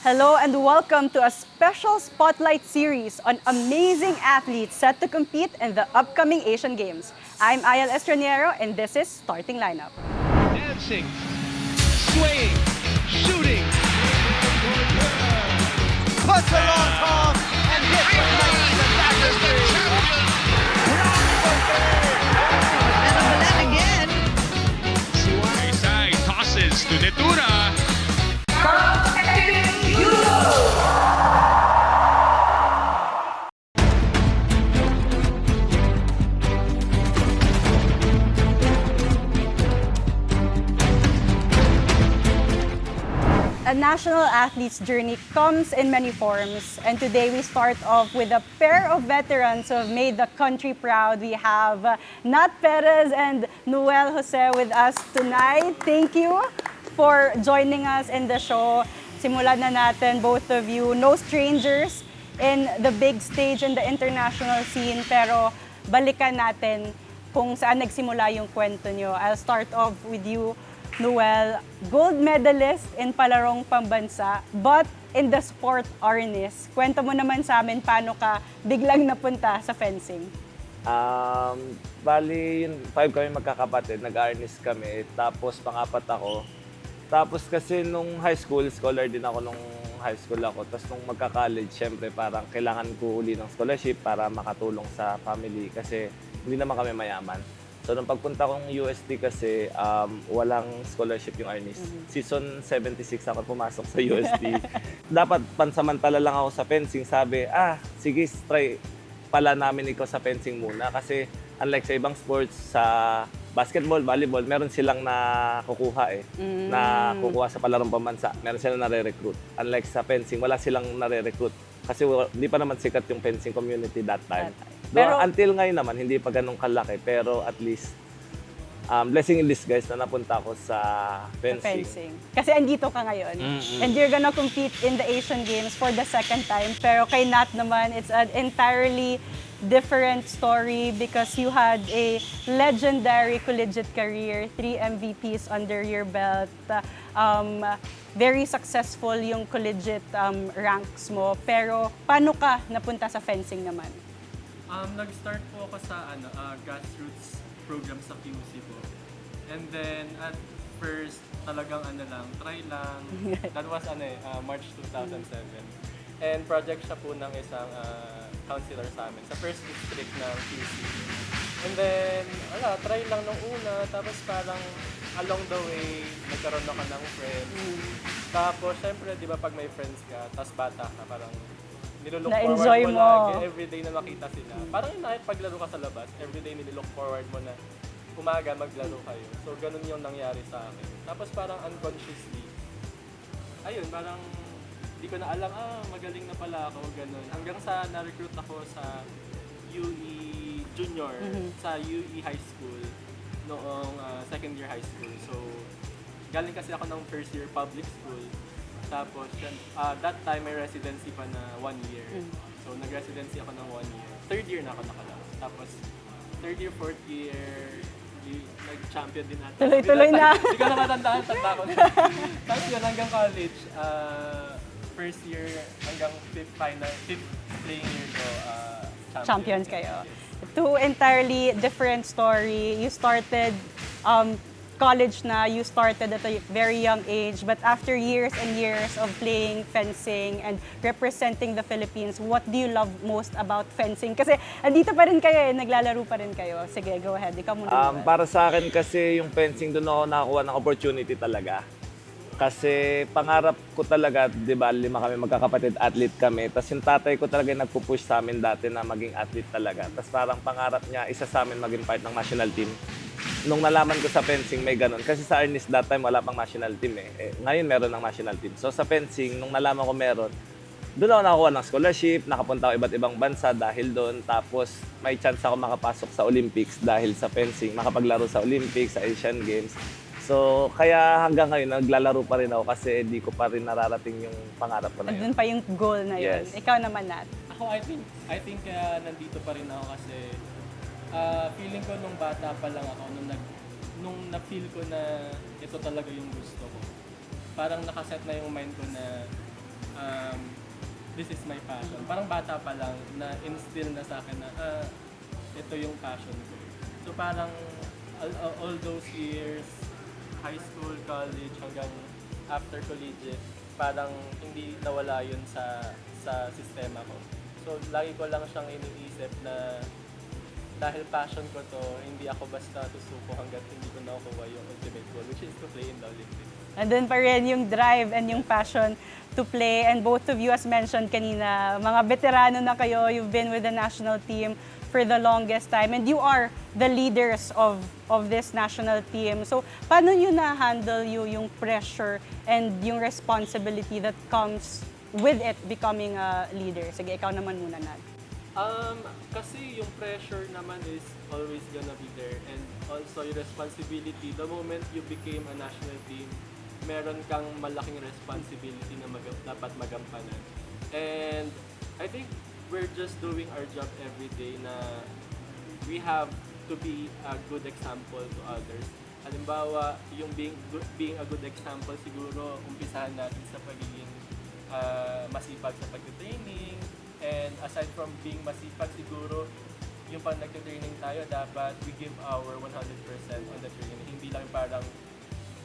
Hello and welcome to a special spotlight series on amazing athletes set to compete in the upcoming Asian Games. I'm Ayel Estraniero and this is Starting Lineup. Dancing, swaying, shooting. Puts her on top and hits with nice and that is the champion. Again. Isay tosses to Netura. A national athlete's journey comes in many forms, and today we start off with a pair of veterans who have made the country proud. We have Nat Perez and Noel Jose with us tonight. Thank you for joining us in the show. Simulan na natin, both of you. No strangers in the big stage in the international scene, pero balikan natin kung saan nagsimula yung kwento nyo. I'll start off with you, Noel, gold medalist in palarong pambansa, but in the sport arnis. Kwento mo naman sa amin paano ka biglang napunta sa fencing. Bali, yun, 5 kami magkakapatid, nag-arnis kami, tapos pang-apat ako. Tapos kasi nung high school, scholar din ako nung high school ako. Tapos nung magka-college, syempre parang kailangan ko uli ng scholarship para makatulong sa family kasi hindi naman kami mayaman. So, nung pagpunta kong UST kasi, walang scholarship yung Arnis. Season 76 ako pumasok sa UST. Dapat pansamantala lang ako sa fencing. Sabi, sige, try pala namin ikaw sa fencing muna. Kasi unlike sa ibang sports, sa basketball, volleyball, meron silang nakukuha na kukuha sa palarong pambansa. Meron silang nare-recruit. Unlike sa fencing, wala silang nare-recruit. Kasi hindi pa naman sikat yung fencing community that time. Pero until ngayon naman, hindi pa ganun kalaki. Pero at least, blessing in disguise na napunta ako sa fencing. Kasi andito ka ngayon. And you're gonna compete in the Asian Games for the second time. Pero kay Nat naman, it's an entirely different story because you had a legendary collegiate career, 3 MVPs under your belt. Very successful yung collegiate ranks mo. Pero paano ka napunta sa fencing naman? Nag-start po ako sa grassroots program sa QC po. And then at first talagang try lang. That was March 2007. And project siya po ng isang counselor sa amin sa first district ng QC. And then try lang nung una, tapos parang along the way nagkaroon ako ng friends. Tapos syempre 'di ba pag may friends ka, tapos bata ka, parang nilook forward mo lagi, everyday na makita sila. Parang paglaro ka sa labas, everyday nilook forward mo na umaga maglaro kayo. So, ganun yung nangyari sa akin. Tapos parang unconsciously, ayun, parang di ko na alam, magaling na pala ako, ganun. Hanggang sa na-recruit ako sa UE Junior, sa UE High School, noong second year high school. So, galing kasi ako ng first year public school. Tapos, that time may residency pa na 1 year. So, nag-residency ako ng 1 year. Third year na ako nakalabas. Tapos, third year, fourth year, nag-champion din natin. Tuloy-tuloy na. Hindi ko na matandaan, tanda ko. Tapos yun, hanggang college, first year hanggang fifth playing year ko, Champions kayo. Two entirely different story. You started college na, you started at a very young age, but after years and years of playing fencing and representing the Philippines, what do you love most about fencing? Kasi andito pa rin kayo, naglalaro pa rin kayo. Sige, go ahead. Ikaw muna. Para sa akin kasi yung fencing, doon ako nakakuha ng opportunity talaga. Kasi pangarap ko talaga, di ba, 5 kami magkakapatid, athlete kami. Tapos yung tatay ko talaga nagpupush sa amin dati na maging athlete talaga. Tapos parang pangarap niya, isa sa amin maging part ng national team. Nung nalaman ko sa fencing, may ganun. Kasi sa Arnis that time, wala pang national team ngayon meron ng national team. So sa fencing, nung nalaman ko meron, doon ako nakakuha ng scholarship, nakapunta ako iba't ibang bansa dahil doon. Tapos may chance ako makapasok sa Olympics dahil sa fencing, makapaglaro sa Olympics, sa Asian Games. So kaya hanggang ngayon, naglalaro pa rin ako kasi di ko pa rin nararating yung pangarap ko na yun. Andun pa yung goal na yun. Yes. Ikaw naman, Nat. Ako, I think nandito pa rin ako kasi feeling ko nung bata pa lang ako, nung na-feel ko na ito talaga yung gusto ko. Parang nakaset na yung mind ko na this is my passion. Parang bata pa lang na instill na sa akin na ito yung passion ko. So parang all those years, high school, college, hanggang after collegiate, parang hindi nawala yun sa sistema ko. So lagi ko lang siyang iniisip na dahil passion ko to, hindi ako basta susuko hanggat hindi ko nakukuha yung ultimate goal, which is to play in the Olympics. Andun pa rin yung drive and yung passion to play. And both of you, as mentioned kanina, mga veterano na kayo, you've been with the national team for the longest time. And you are the leaders of this national team. So, paano nyo na-handle yung pressure and yung responsibility that comes with it becoming a leader? Sige, ikaw naman muna, Nad. Kasi yung pressure naman is always gonna be there, and also yung responsibility. The moment you became a national team, meron kang malaking responsibility na dapat magampanan. And I think we're just doing our job every day na we have to be a good example to others. Halimbawa, yung being a good example, siguro umpisahan natin sa pagiging masipag sa pag-training. And aside from being masipag, siguro yung pag nag-training tayo, dapat we give our 100% on the training. Hindi lang parang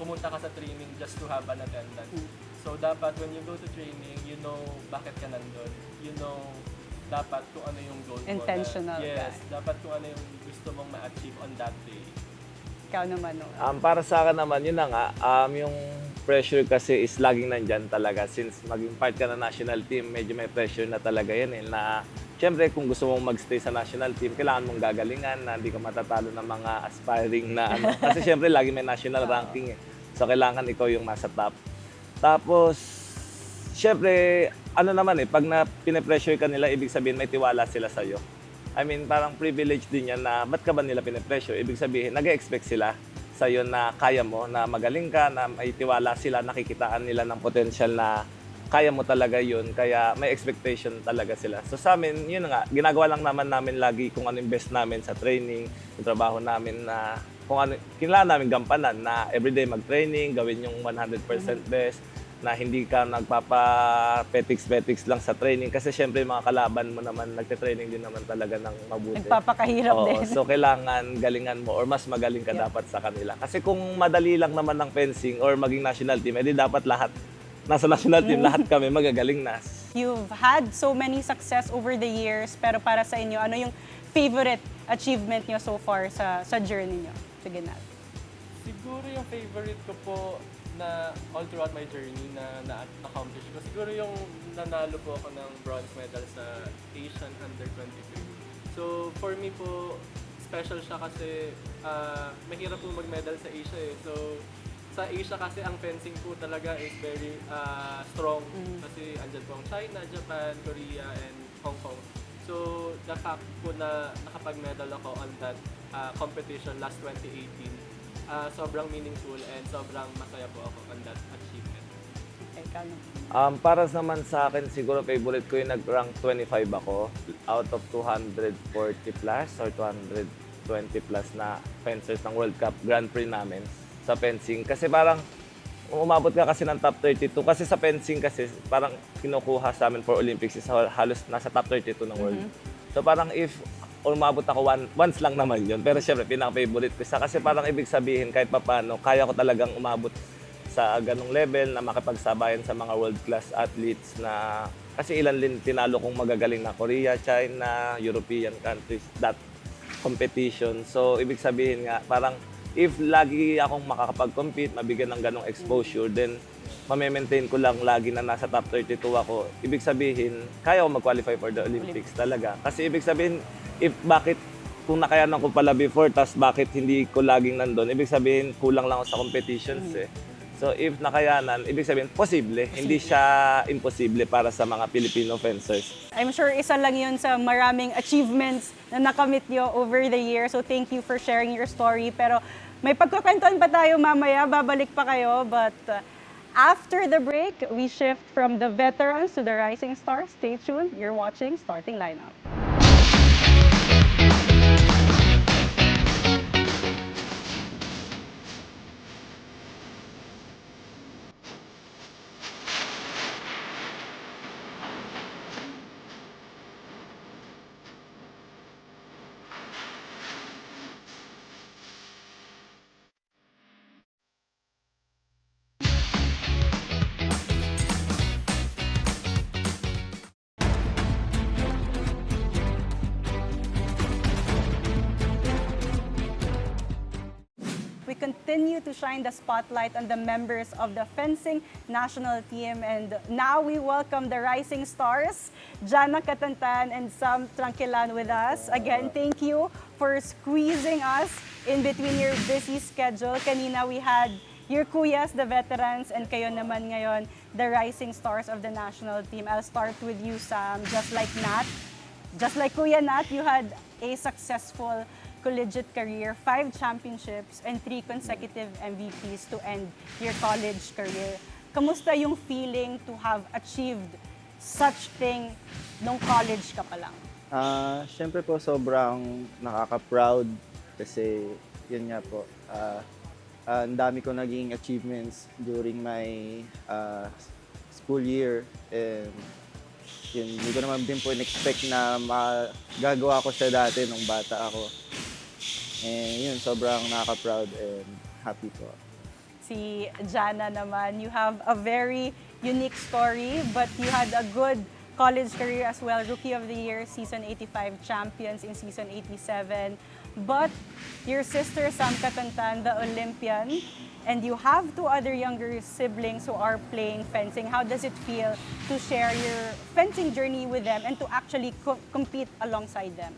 pumunta ka sa training just to have an attendance. So dapat when you go to training, you know bakit ka nandun. You know dapat kung ano yung goal mo. Intentional Yes, ka. dapat kung ano yung gusto mong ma-achieve on that day. Ikaw naman, no? Para sa akin naman, yun na nga, yung pressure kasi is laging nandyan talaga. Since maging part ka ng national team, medyo may pressure na talaga yan eh. Na, syempre, kung gusto mong magstay sa national team, kailangan mong gagalingan na hindi ka matatalo ng mga aspiring na ano. Kasi syempre, lagi may national ranking eh. So, kailangan ikaw yung nasa top. Tapos, syempre, ano naman eh, pag pine-pressure ka nila, ibig sabihin may tiwala sila sa'yo. I mean, parang privilege din yan na ba't ka ba nila pine-pressure? Ibig sabihin, nag-expect sila sa'yo na kaya mo, na magaling ka, na may tiwala sila, nakikitaan nila ng potential na kaya mo talaga yun. Kaya may expectation talaga sila. So sa amin, yun nga, ginagawa lang naman namin lagi kung ano yung best namin sa training, yung trabaho namin na kung ano, kailangan namin gampanan na everyday mag-training, gawin yung 100% best, na hindi ka nagpapa-petiks lang sa training kasi syempre mga kalaban mo naman nagte-training din naman talaga ng mabuti. Nagpapakahirap din. So kailangan galingan mo or mas magaling ka dapat sa kanila. Kasi kung madali lang naman ng fencing or maging national team, edi dapat lahat nasa national team, lahat kami magagaling na. You've had so many success over the years, pero para sa inyo, ano yung favorite achievement nyo so far sa journey nyo? Sige, Nat. Siguro yung favorite ko po na all throughout my journey na na-accomplish ko, siguro yung nanalo po ako ng bronze medal sa Asian Under-23. So for me po, special siya kasi mahirap po mag-medal sa Asia eh. So sa Asia kasi ang fencing po talaga is very strong kasi andyan po ang China, Japan, Korea, and Hong Kong. So the fact po na nakapag-medal ako on that competition last 2018, sobrang meaningful and sobrang masaya po ako on that achievement. Okay, ikaw naman. Para naman sa akin, siguro favorite ko yung nag-rank 25 ako out of 240 plus or 220 plus na fencers ng World Cup Grand Prix namin sa fencing. Kasi parang umabot ka kasi ng top 32. Kasi sa fencing kasi parang kinukuha sa amin for Olympics is halos nasa top 32 ng world. So parang if umabot ako once lang naman yun. Pero syempre, pinaka-favorite ko isa. Kasi parang ibig sabihin, kahit papano, kaya ko talagang umabot sa ganong level na makipagsabayan sa mga world-class athletes na kasi ilan din tinalo kong magagaling na Korea, China, European countries, that competition. So, ibig sabihin nga, parang if lagi akong makakapag-compete, mabigyan ng ganong exposure, then mame-maintain ko lang lagi na nasa top 32 ako. Ibig sabihin, kaya ko mag-qualify for the Olympics talaga. Kasi ibig sabihin, kung nakayanan ko pala before, tas bakit hindi ko laging nandun, ibig sabihin, kulang lang ako sa competitions eh. So if nakayanan, ibig sabihin, posible. Hindi siya imposible para sa mga Filipino fencers. I'm sure isa lang yun sa maraming achievements na nakamit nyo over the years. So thank you for sharing your story. Pero may pagkukwentuhan pa tayo mamaya, babalik pa kayo. But after the break, we shift from the veterans to the rising stars. Stay tuned. You're watching Starting Lineup. continue to shine the spotlight on the members of the fencing national team. And now we welcome the rising stars, Jana Katantan and Sam Tranquilan with us. Again, thank you for squeezing us in between your busy schedule. Kanina we had your kuyas, the veterans, and kayo naman ngayon, the rising stars of the national team. I'll start with you, Sam. Just like Nat, just like Kuya Nat, you had a successful collegiate career, 5 championships, and 3 consecutive MVPs to end your college career. Kamusta yung feeling to have achieved such thing nung college ka pa lang? Siyempre po sobrang nakaka-proud kasi yun nga po, ang dami ko naging achievements during my school year and yun, hindi ko naman din po in-expect na magagawa ko siya dati nung bata ako. And yun, sobrang nakaka-proud and happy po. Si Jana naman, you have a very unique story, but you had a good college career as well. Rookie of the Year, Season 85 champions in Season 87. But your sister, Sam Katantan, the Olympian, and you have 2 other younger siblings who are playing fencing. How does it feel to share your fencing journey with them and to actually compete alongside them?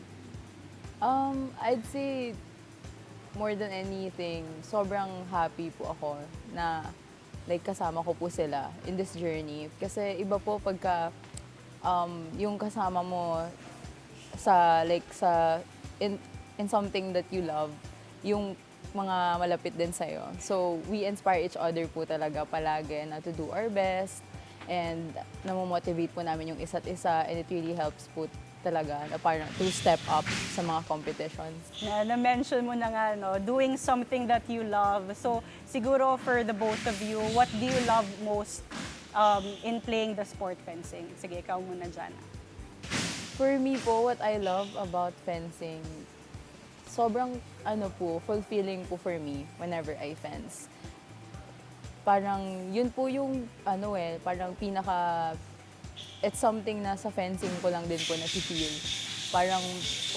I'd say more than anything, sobrang happy po ako na like kasama ko po sila in this journey. Kasi iba po pagka yung kasama mo sa in something that you love, yung mga malapit din sa'yo. So, we inspire each other po talaga palagi na to do our best and namomotivate po namin yung isa't isa and it really helps po talaga na parang to step up sa mga competitions. Na-mention mo na nga, no, doing something that you love. So, siguro for the both of you, what do you love most in playing the sport fencing? Sige, ikaw muna, Jana. For me po, what I love about fencing, sobrang fulfilling po for me whenever I fence. Parang yun po yung parang it's something na sa fencing ko lang din po na-feel. Parang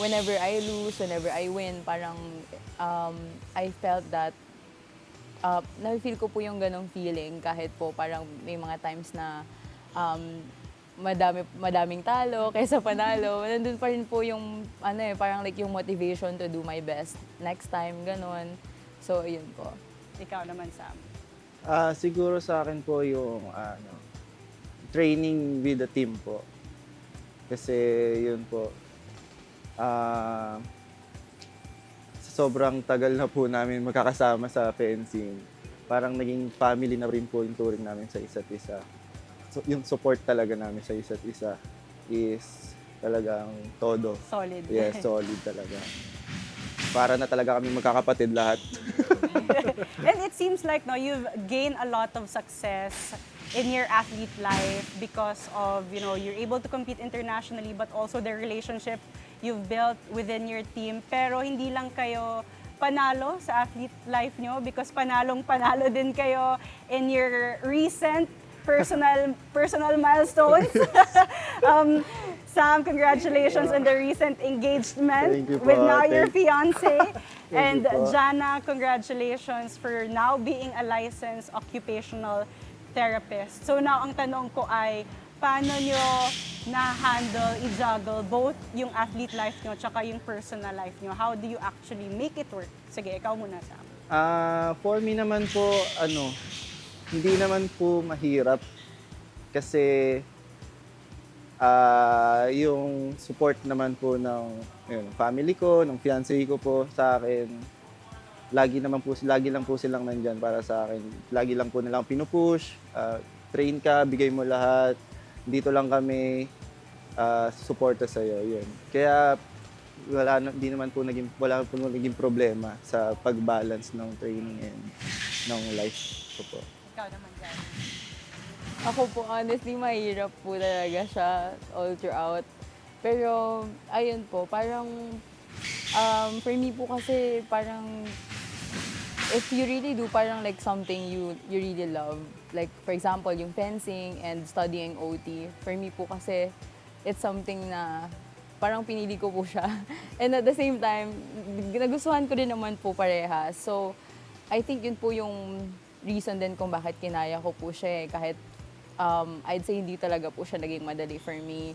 whenever I lose, whenever I win, parang I felt that na-feel ko po yung ganong feeling kahit po parang may mga times na madaming talo kaysa panalo. Nandun pa rin po yung parang like yung motivation to do my best next time, ganon. So, yun po. Ikaw naman, Sam. Siguro sa akin po yung training with the team po. Kasi yun po, sobrang tagal na po namin magkakasama sa fencing. Parang naging family na rin po yung touring namin sa isa't isa. So, yung support talaga namin sa isa't isa is talagang todo. Solid. Yes, solid talaga. Para na talaga kami magkakapatid lahat. And it seems like you've gained a lot of success in your athlete life because of, you're able to compete internationally but also the relationship you've built within your team. Pero hindi lang kayo panalo sa athlete life nyo because panalo din kayo in your recent personal milestones. Sam, congratulations on the recent engagement Thank you po. with now your fiancé. And you po. Jana, congratulations for now being a licensed occupational therapist. So now ang tanong ko ay, paano nyo na-handle, i-juggle both yung athlete life nyo tsaka yung personal life nyo? How do you actually make it work? Sige, ikaw muna, Sam. For me naman po, hindi naman po mahirap kasi yung support naman po ng family ko, ng fiancé ko po sa akin, lagi lang po silang nandyan para sa akin. Lagi lang po nilang pinupush, train ka, bigay mo lahat, dito lang kami, suporta sa'yo, yun. Kaya wala po naging problema sa pag-balance ng training and ng life ko po. Ikaw naman, Jana. Ako po, honestly, mahirap po talaga siya all throughout. Pero, ayun po, parang, for me po kasi, parang, if you really do parang like something you really love, like for example, yung fencing and studying OT, for me po kasi, it's something na parang pinili ko po siya. And at the same time, nagustuhan ko rin naman po parehas. So, I think yun po yung reason din kung bakit kinaya ko po siya eh. Kahit I'd say hindi talaga po siya naging madali for me.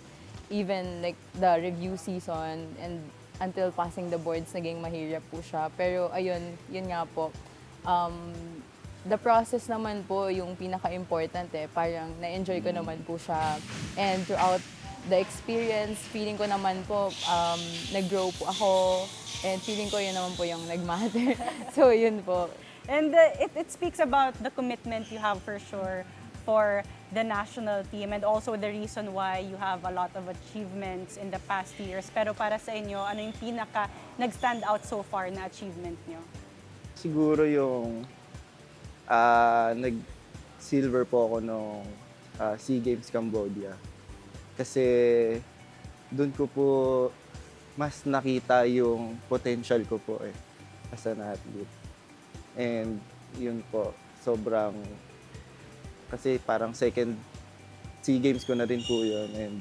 Even like the review season and until passing the boards, naging mahirap po siya. Pero ayun, yun nga po. The process naman po yung pinaka-important eh. Parang na-enjoy ko naman po siya. And throughout the experience, feeling ko naman po, nag-grow po ako. And feeling ko yun naman po yung nag-matter. So yun po. And it speaks about the commitment you have for sure for the national team and also the reason why you have a lot of achievements in the past years. Pero para sa inyo, ano yung pinaka nag-stand out so far na achievement nyo? Siguro yung nag-silver po ako nung SEA Games Cambodia. Kasi doon ko po mas nakita yung potential ko po eh as an athlete. And yun po, sobrang, kasi parang second SEA Games ko na rin po yun. And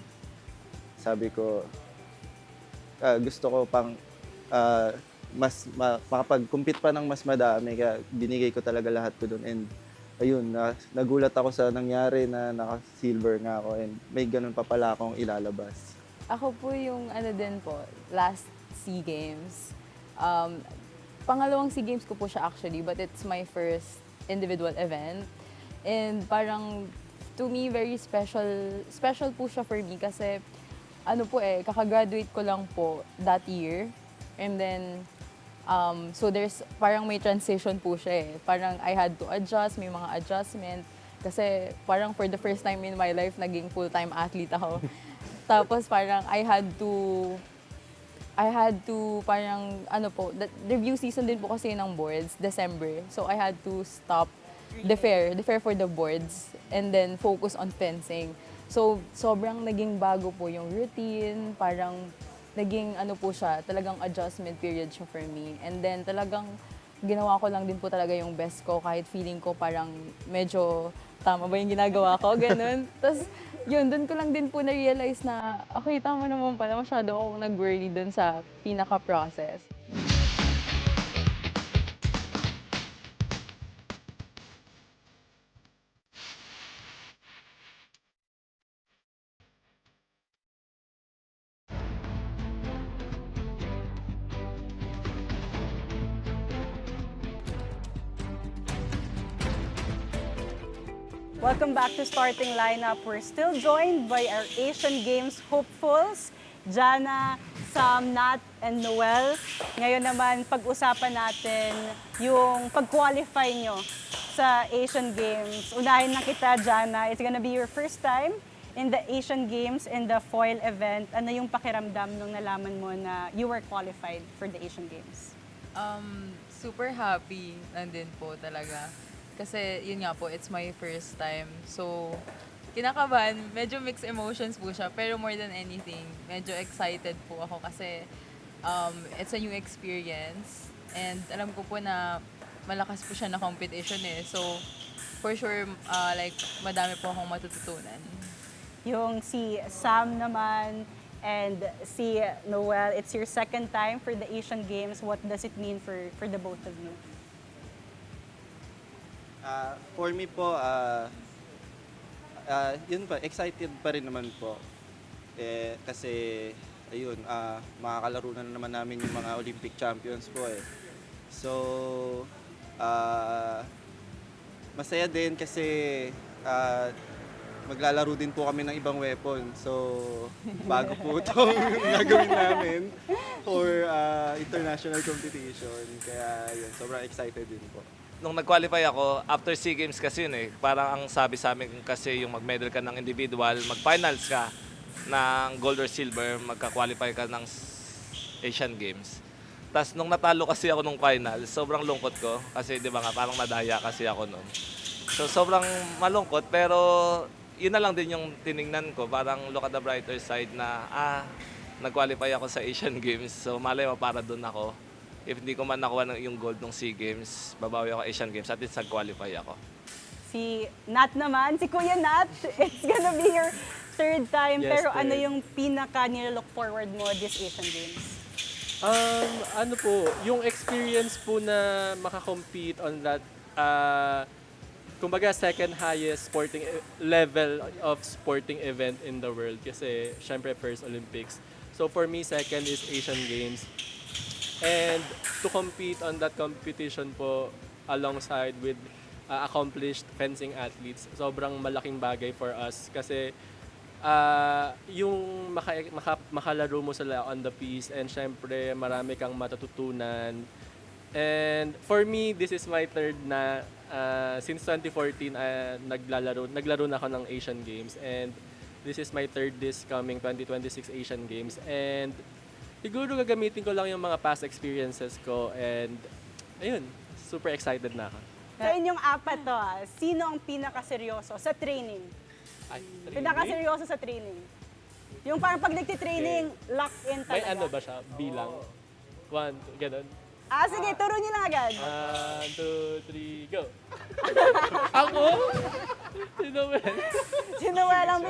sabi ko, gusto ko pang makapag-compete pa ng mas madami, kaya binigay ko talaga lahat ko doon. And ayun, nagulat ako sa nangyari na naka-silver nga ako and may ganun pa pala akong ilalabas. Ako po yung ano din po, last SEA Games. Pangalawang SEA Games ko po siya actually, but it's my first individual event. And parang to me, very special po siya for me kasi ano po eh, kakagraduate ko lang po that year. And then, so there's, parang may transition po siya eh. Parang I had to adjust, may mga adjustment. Kasi parang for the first time in my life, naging full-time athlete ako. Tapos parang I had to parang ano po, the review season din po kasi ng boards, December. So I had to stop the fair for the boards and then focus on fencing. So sobrang naging bago po yung routine, parang naging ano po siya, talagang adjustment period siya for me. And then talagang ginawa ko lang din po talaga yung best ko kahit feeling ko parang medyo tama ba yung ginagawa ko, ganun. Tapos yun, dun ko lang din po na-realize na okay, tama naman pala, masyado akong nag-worry dun sa pinaka-process. Welcome back to Starting Lineup. We're still joined by our Asian Games hopefuls, Jana, Sam, Nat, and Noel. Ngayon naman, pag-usapan natin yung pag-qualify nyo sa Asian Games. Unahin na kita, Jana. It's gonna be your first time in the Asian Games in the foil event. Ano yung pakiramdam nung nalaman mo na you were qualified for the Asian Games? Super happy nandun po talaga. Kasi yun nga po, it's my first time. So, kinakabahan, medyo mixed emotions po siya. Pero more than anything, medyo excited po ako kasi it's a new experience. And alam ko po na malakas po siya na competition eh. So, for sure, like, madami po akong matututunan. Yung si Sam naman and si Noel, it's your second time for the Asian Games. What does it mean for the both of you? For me po, yun pa, excited pa rin naman po. Kasi, ayun, makakalaro na naman namin yung mga Olympic champions po eh. So, masaya din kasi maglalaro din po kami ng ibang weapon. So, bago po itong gagawin namin for international competition. Kaya, yun, sobrang excited din po. Nung nag-qualify ako, after SEA Games kasi yun eh, parang ang sabi sa amin kasi yung mag-medal ka ng individual, mag-finals ka ng gold or silver, magka-qualify ka ng Asian Games. Tapos nung natalo kasi ako nung final, sobrang lungkot ko kasi di ba nga parang nadaya kasi ako noon. So sobrang malungkot pero yun na lang din yung tiningnan ko, parang look at the brighter side na nag-qualify ako sa Asian Games. So malay mo para doon ako. If hindi ko man nakuha yung gold ng SEA Games, babawi ako Asian Games, at least nag-qualify ako. Si Nat naman, si Kuya Nat, it's gonna be your third time. Yes, pero ano third. yung pinaka nila-look forward mo this Asian Games? Ano po, yung experience po na makakompete on that, kumbaga second highest sporting level of sporting event in the world kasi syempre first Olympics. So for me, second is Asian Games. And to compete on that competition po alongside with accomplished fencing athletes, sobrang malaking bagay for us kasi yung makalaro mo sila on the piece and syempre marami kang matututunan. And for me, this is my third na since 2014 naglaro na ako ng Asian Games and this is my third this coming 2026 Asian Games and siguro gagamitin ko lang yung mga past experiences ko and ayun, super excited na ako. Sa inyong apat to, sino ang pinakaseryoso sa training? Ay, Pinakaseryoso sa training. Yung parang pag nagtitraining, lock in may talaga. ano ba siya? Bilang? 1, 2, ganun. Sige, turo niyo lang agad. 1, 2, 3, go! Ako? Sino ba? Si Noel ang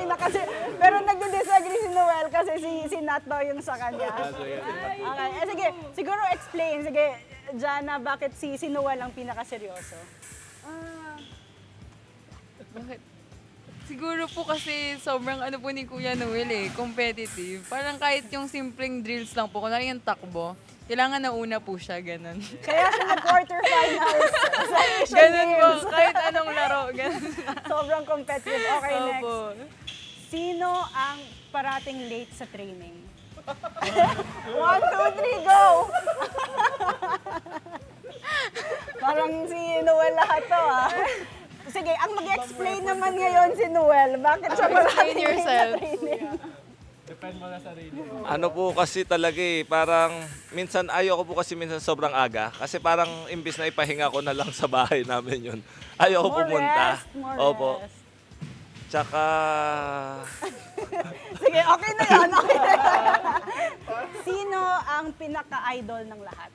pero nagdi-disagree si Noel kasi si Nat daw yung sa kanya. Sige. Okay, sige, siguro explain. Sige, Jana, bakit si Noel ang pinakaseryoso? Bakit? Siguro po kasi sobrang ano po ni Kuya Noel competitive. Parang kahit yung simpleng drills lang po, kunwari yung takbo, kailangan nauna po siya, ganun. Kaya siya nag-quarterfinals sa Asian Ganun po, Games. kahit anong laro, ganun. Sobrang competitive. Okay, next. Opo. Sino ang parating late sa training? 1, 2, 3, go! Parang si Noel lahat to, Sige, ang mag-explain naman ngayon si Noel. Bakit siya parating Explain late sa yourself. training? Depend mo na sa sarili. Ano po kasi talaga parang minsan ayoko po kasi minsan sobrang aga. Kasi parang imbis na ipahinga ko na lang sa bahay namin yun. Ayoko More pumunta. rest, more Opo. rest. Tsaka, Sige, okay na yan. Okay na yan. Sino ang pinaka-idol ng lahat?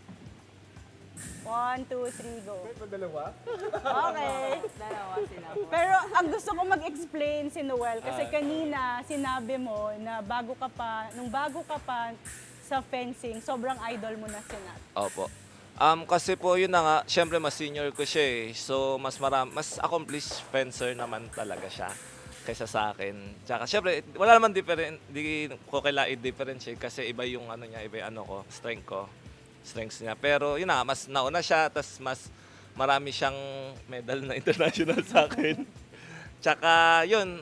1, 2, 3, go. Dalawa? Okay. Dalawa sila po. Pero ang gusto ko mag-explain si Noel kasi kanina sinabi mo na nung bago ka pa sa fencing, sobrang idol mo na si Nat. opo. Kasi po yun na nga, syempre mas senior ko siya So mas accomplished fencer naman talaga siya kaysa sa akin. Tsaka syempre, wala naman di ko kailangan i-differentiate kasi iba yung ano niya, iba yung strengths niya. Pero yun na, mas nauna siya, tas mas marami siyang medal na international sa akin. Tsaka yun,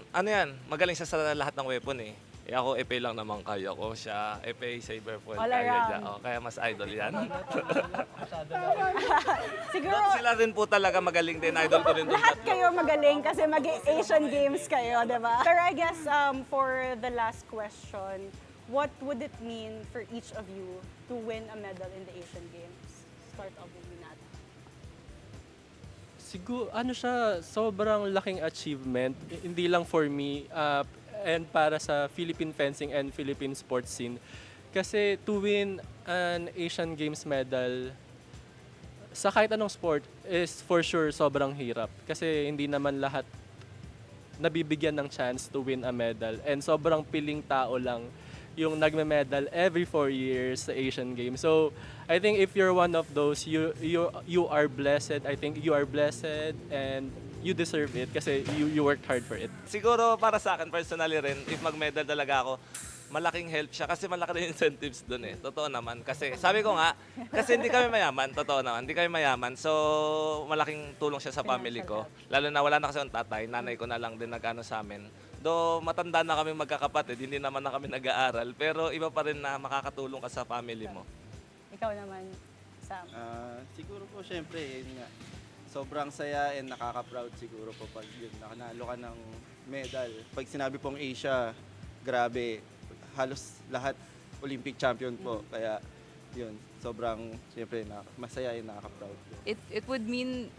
magaling siya sa lahat ng weapon ako, FA lang naman kaya ko. Siya, FA, saber po. All Kaya around. niya. Kaya mas idol yan. Siguro Sila rin po talaga magaling din. Idol ko rin doon. lahat kayo magaling kasi mag-Asian Games kayo, di ba? Pero I guess for the last question, what would it mean for each of you to win a medal in the Asian Games? Start off with Nat. Siguro, siya, sobrang laking achievement. Hindi lang for me, and para sa Philippine fencing and Philippine sports scene. Kasi to win an Asian Games medal sa kahit anong sport is for sure sobrang hirap. Kasi hindi naman lahat nabibigyan ng chance to win a medal. And sobrang piling tao lang yung nagme-medal every 4 years sa Asian Games. So, I think if you're one of those, you are blessed. I think you are blessed and you deserve it kasi you worked hard for it. Siguro para sa akin, personally rin, if mag-medal talaga ako, malaking help siya kasi malaki rin incentives doon Totoo naman. Kasi sabi ko nga, kasi hindi kami mayaman. Totoo naman, hindi kami mayaman. So, malaking tulong siya sa family ko. Lalo na wala na kasi ang tatay, nanay ko na lang din nag-ano sa amin. Do matanda na kami magkakapatid, hindi naman na kami nag-aaral. Pero iba pa rin na makakatulong ka sa family mo. Ikaw naman, Sam. Siguro po, syempre, yun nga. Sobrang saya and nakaka-proud siguro po pag yun, nakanalo ka ng medal. Pag sinabi pong Asia, grabe, halos lahat Olympic champion po. Kaya yun, sobrang, syempre, masaya and nakaka-proud po. It would mean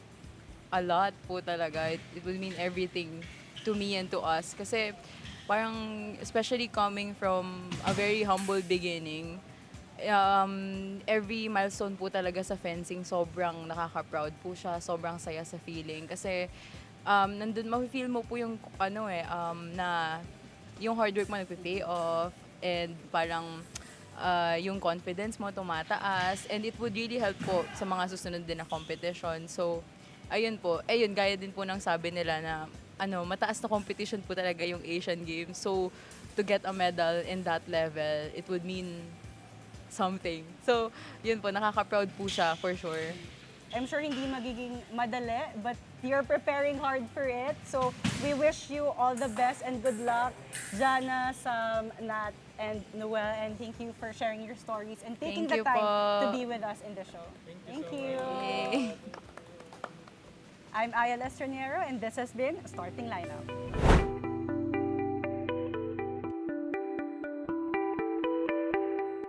a lot po talaga. It would mean everything to me and to us. Kasi parang, especially coming from a very humble beginning, every milestone po talaga sa fencing, sobrang nakaka-proud po siya, sobrang saya sa feeling. Kasi nandun, ma-feel mo po yung na yung hard work mo nagpe-pay off and parang yung confidence mo tumataas, and it would really help po sa mga susunod din na competition. So, ayun po. Ayun, gaya din po ng sabi nila na mataas na competition po talaga yung Asian Games. So, to get a medal in that level, it would mean something. So, yun po, nakaka-proud po siya for sure. I'm sure hindi magiging madali, but you're preparing hard for it. So we wish you all the best and good luck, Jana, Sam, Nat, and Noel. And thank you for sharing your stories and taking Thank the you time po. to be with us in the show. Thank you. Yay. I'm Ayala Estranero, and this has been Starting Lineup.